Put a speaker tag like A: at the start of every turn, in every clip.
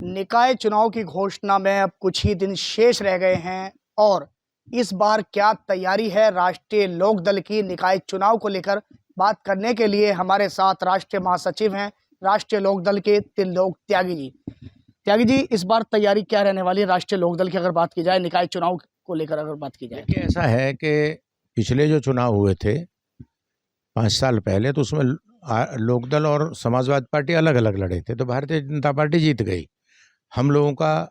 A: निकाय चुनाव की घोषणा में अब कुछ ही दिन शेष रह गए हैं और इस बार क्या तैयारी है राष्ट्रीय लोकदल की निकाय चुनाव को लेकर बात करने के लिए हमारे साथ राष्ट्रीय महासचिव हैं राष्ट्रीय लोकदल के त्रिलोक त्यागी जी। त्यागी जी, इस बार तैयारी क्या रहने वाली है राष्ट्रीय लोकदल की, अगर बात की जाए निकाय चुनाव को लेकर अगर बात की जाए?
B: देखिए, ऐसा है कि पिछले जो चुनाव हुए थे 5 साल पहले, तो उसमें लोकदल और समाजवादी पार्टी अलग अलग लड़े थे, तो भारतीय जनता पार्टी जीत गई। हम लोगों का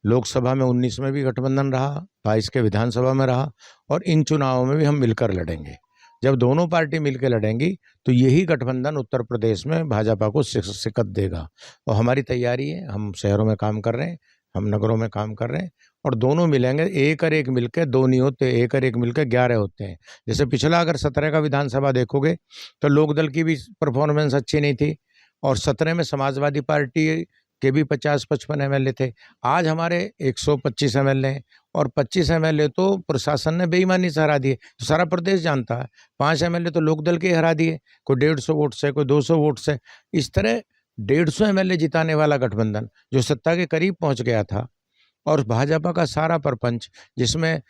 B: लोकसभा में 19 में भी गठबंधन रहा, 22 के विधानसभा में रहा, और इन चुनावों में भी हम मिलकर लड़ेंगे। जब दोनों पार्टी मिलकर लड़ेंगी तो यही गठबंधन उत्तर प्रदेश में भाजपा को शिकस्त देगा। और हमारी तैयारी है, हम शहरों में काम कर रहे हैं, हम नगरों में काम कर रहे हैं, और दोनों मिलेंगे। एक और एक मिलकर 2 नहीं होते, एक और एक मिलकर 11 होते हैं। जैसे पिछला अगर 17 का विधानसभा देखोगे तो लोकदल की भी परफॉर्मेंस अच्छी नहीं थी, और 17 में समाजवादी पार्टी के भी 50-55 एमएलए थे। आज हमारे 125 एमएलए हैं, और 25 एमएलए तो प्रशासन ने बेईमानी से हरा दिए, तो सारा प्रदेश जानता है। 5 एमएलए तो लोकदल के हरा दिए, कोई 150 वोट से, कोई 200 वोट से। इस तरह 150 एमएलए जिताने वाला गठबंधन जो सत्ता के करीब पहुंच गया था, और भाजपा का सारा प्रपंच जिसमें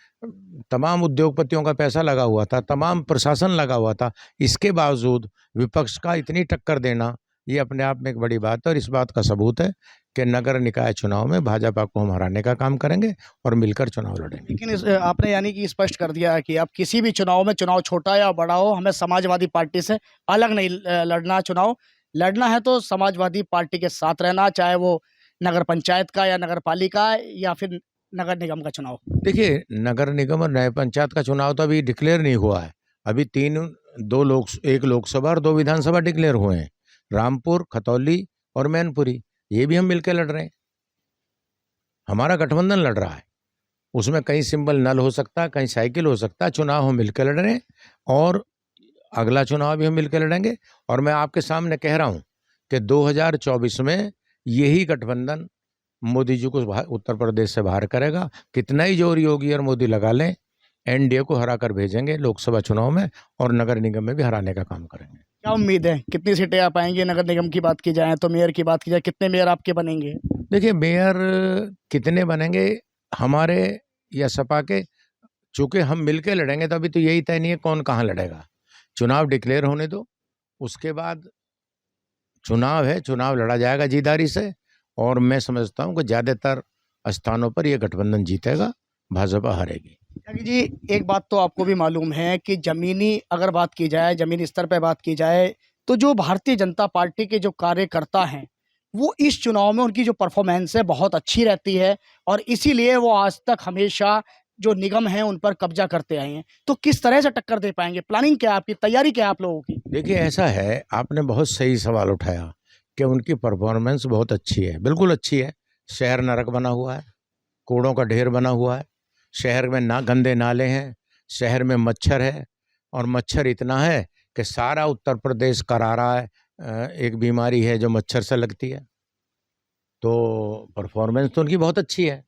B: तमाम उद्योगपतियों का पैसा लगा हुआ था, तमाम प्रशासन लगा हुआ था, इसके बावजूद विपक्ष का इतनी टक्कर देना, ये अपने आप में एक बड़ी बात है। और इस बात का सबूत है कि नगर निकाय चुनाव में भाजपा को हम हराने का काम करेंगे और मिलकर चुनाव लड़ेंगे।
A: लेकिन आपने यानी कि स्पष्ट कर दिया है कि आप किसी भी चुनाव में, चुनाव छोटा या बड़ा हो, हमें समाजवादी पार्टी से अलग नहीं लड़ना। चुनाव लड़ना है तो समाजवादी पार्टी के साथ रहना, चाहे वो नगर पंचायत का या नगर पालिका या फिर नगर निगम का चुनाव।
B: देखिए, नगर निगम और नगर पंचायत का चुनाव तो अभी डिक्लेयर नहीं हुआ है। अभी एक लोकसभा और 2 विधानसभा डिक्लेयर हुए हैं, रामपुर, खतौली और मैनपुरी। ये भी हम मिलकर लड़ रहे हैं, हमारा गठबंधन लड़ रहा है। उसमें कहीं सिंबल नल हो सकता है, कहीं साइकिल हो सकता है। चुनाव हम मिलकर लड़ रहे हैं, और अगला चुनाव भी हम मिलकर लड़ेंगे। और मैं आपके सामने कह रहा हूं कि 2024 में यही गठबंधन मोदी जी को उत्तर प्रदेश से बाहर करेगा। कितना ही जोर योगी और मोदी लगा लें, एनडीए को हरा कर भेजेंगे लोकसभा चुनाव में, और नगर निगम में भी हराने का काम करेंगे।
A: क्या उम्मीद है, कितनी सीटें आ पाएंगे? नगर निगम की बात की जाए तो मेयर की बात की जाए, कितने मेयर आपके बनेंगे?
B: देखिए, मेयर कितने बनेंगे हमारे या सपा के, चूंकि हम मिलकर लड़ेंगे तो अभी तो यही तय नहीं है कौन कहाँ लड़ेगा। चुनाव डिक्लेयर होने दो, उसके बाद चुनाव है, चुनाव लड़ा जाएगा जीदारी से। और मैं समझता हूं कि ज़्यादातर स्थानों पर यह गठबंधन जीतेगा, भाजपा हारेगी।
A: त्यागी जी, एक बात तो आपको भी मालूम है कि जमीनी अगर बात की जाए, जमीनी स्तर पर बात की जाए, तो जो भारतीय जनता पार्टी के जो कार्यकर्ता हैं वो इस चुनाव में उनकी जो परफॉर्मेंस है बहुत अच्छी रहती है, और इसीलिए वो आज तक हमेशा जो निगम है उन पर कब्जा करते आए हैं। तो किस तरह से टक्कर दे पाएंगे? प्लानिंग क्या है आपकी, तैयारी क्या है आप लोगों की?
B: देखिए, ऐसा है, आपने बहुत सही सवाल उठाया कि उनकी परफॉर्मेंस बहुत अच्छी है। बिल्कुल अच्छी है। शहर नरक बना हुआ है, कूड़ों का ढेर बना हुआ है, शहर में ना गंदे नाले हैं, शहर में मच्छर है, और मच्छर इतना है कि सारा उत्तर प्रदेश करा रहा है। एक बीमारी है जो मच्छर से लगती है। तो परफॉर्मेंस तो उनकी बहुत अच्छी है।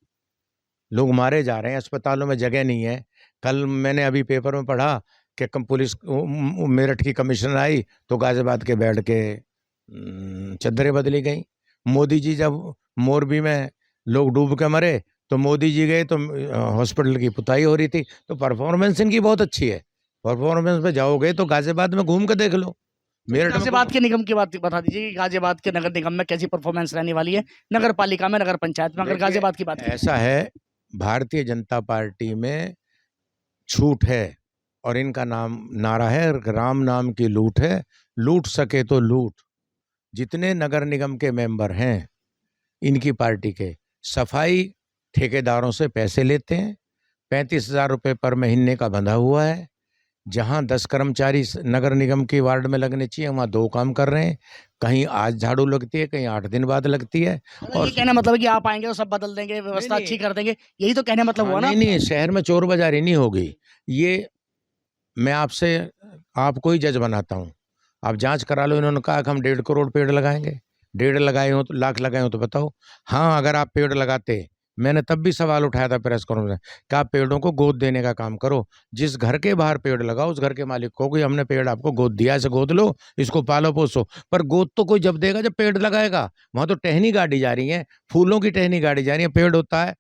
B: लोग मारे जा रहे हैं, अस्पतालों में जगह नहीं है। कल मैंने अभी पेपर में पढ़ा कि पुलिस मेरठ की कमिश्नर आई तो गाजियाबाद के बेड के चद्दरें बदली गई। मोदी जी जब मोरबी में लोग डूब के मरे तो मोदी जी गए तो हॉस्पिटल की पुताई हो रही थी। तो परफॉर्मेंस इनकी बहुत अच्छी है। परफॉर्मेंस पे जाओगे तो गाजियाबाद में घूम के देख लो। मेरठ में
A: गाजियाबाद के निगम की बात बता दीजिए कि गाजियाबाद के नगर निगम में कैसी परफॉर्मेंस रहने वाली है, नगर पालिका में, नगर पंचायत में, अगर गाजियाबाद की बात
B: ऐसा है, भारतीय जनता पार्टी में छूट है, और इनका नारा है, राम नाम की लूट है, लूट सके तो लूट। जितने नगर निगम के मेंबर हैं इनकी पार्टी के, सफाई ठेकेदारों से पैसे लेते हैं। 35,000 रुपये पर महीने का बंधा हुआ है। जहां 10 कर्मचारी नगर निगम की वार्ड में लगने चाहिए, वहां 2 काम कर रहे हैं। कहीं आज झाड़ू लगती है, कहीं 8 दिन बाद लगती है।
A: और ये कहने मतलब है कि आप आएंगे तो सब बदल देंगे, व्यवस्था अच्छी कर देंगे, यही तो कहने मतलब हुआ ना?
B: नहीं, शहर में चोर बाजारी नहीं होगी। ये मैं आपको ही जज बनाता हूँ। आप जांच करा लो। इन्होंने कहा कि हम 1.5 करोड़ पेड़ लगाएंगे। 1.5 लगाए हो तो लाख लगाए हो तो बताओ। हाँ, अगर आप पेड़ लगाते मैंने तब भी सवाल उठाया था प्रेस कॉन्फ्रेंस में कि आप पेड़ों को गोद देने का काम करो, जिस घर के बाहर पेड़ लगाओ उस घर के मालिक को कि हमने पेड़ आपको गोद दिया, ऐसे गोद लो, इसको पालो पोसो। पर गोद तो कोई जब देगा जब पेड़ लगाएगा। वहां तो टहनी गाड़ी जा रही है, फूलों की टहनी गाड़ी जा रही है। पेड़ होता है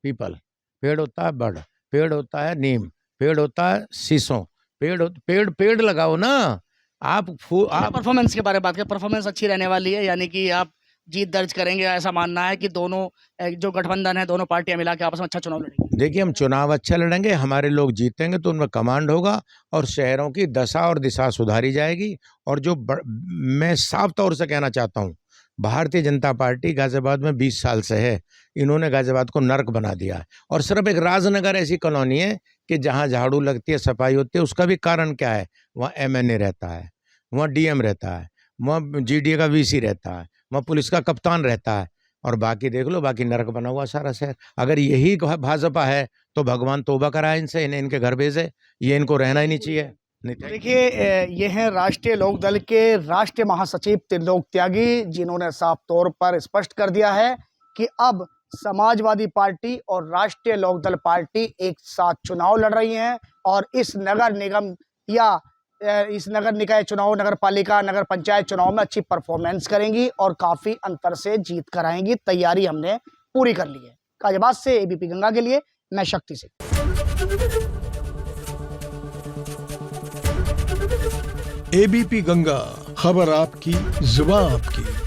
B: पीपल, पेड़ होता है बड़, पेड़ होता है नीम, पेड़ होता है शीशों, पेड़ पेड़ लगाओ ना। आप
A: परफॉर्मेंस के बारे में बात करें, परफॉर्मेंस अच्छी रहने वाली है, यानी कि आप जीत दर्ज करेंगे, ऐसा मानना है कि दोनों जो गठबंधन है, दोनों पार्टियां मिला के आपस में अच्छा चुनाव लड़ेंगी।
B: देखिए, हम चुनाव अच्छा लड़ेंगे, हमारे लोग जीतेंगे तो उनमें कमांड होगा और शहरों की दशा और दिशा सुधारी जाएगी। और मैं साफ तौर से कहना चाहता हूँ, भारतीय जनता पार्टी गाजियाबाद में 20 साल से है। इन्होंने गाजियाबाद को नर्क बना दिया है। और सिर्फ एक राजनगर ऐसी कॉलोनी है कि जहाँ झाड़ू लगती है, सफाई होती है। उसका भी कारण क्या है? वहाँ MNA रहता है, वहाँ DM रहता है, वहाँ GDA का VC रहता है, वहाँ पुलिस का कप्तान रहता है। और बाकी देख लो, बाकी नरक बना हुआ सारा शहर। अगर यही भाजपा है तो भगवान तौबा कराए इनसे, इन्हें इनके घर भेजे। ये इनको रहना ही नहीं चाहिए।
A: देखिए, ये हैं राष्ट्रीय लोकदल के राष्ट्रीय महासचिव त्रिलोक त्यागी, जिन्होंने साफ तौर पर स्पष्ट कर दिया है कि अब समाजवादी पार्टी और राष्ट्रीय लोकदल पार्टी एक साथ चुनाव लड़ रही हैं और इस नगर निगम या इस नगर निकाय चुनाव, नगर पालिका, नगर पंचायत चुनाव में अच्छी परफॉर्मेंस करेंगी और काफ़ी अंतर से जीत कराएंगी। तैयारी हमने पूरी कर ली है। गाजियाबाद से ABP गंगा के लिए मैं शक्ति सिंह।
C: ABP गंगा, खबर आपकी, जुबान आपकी।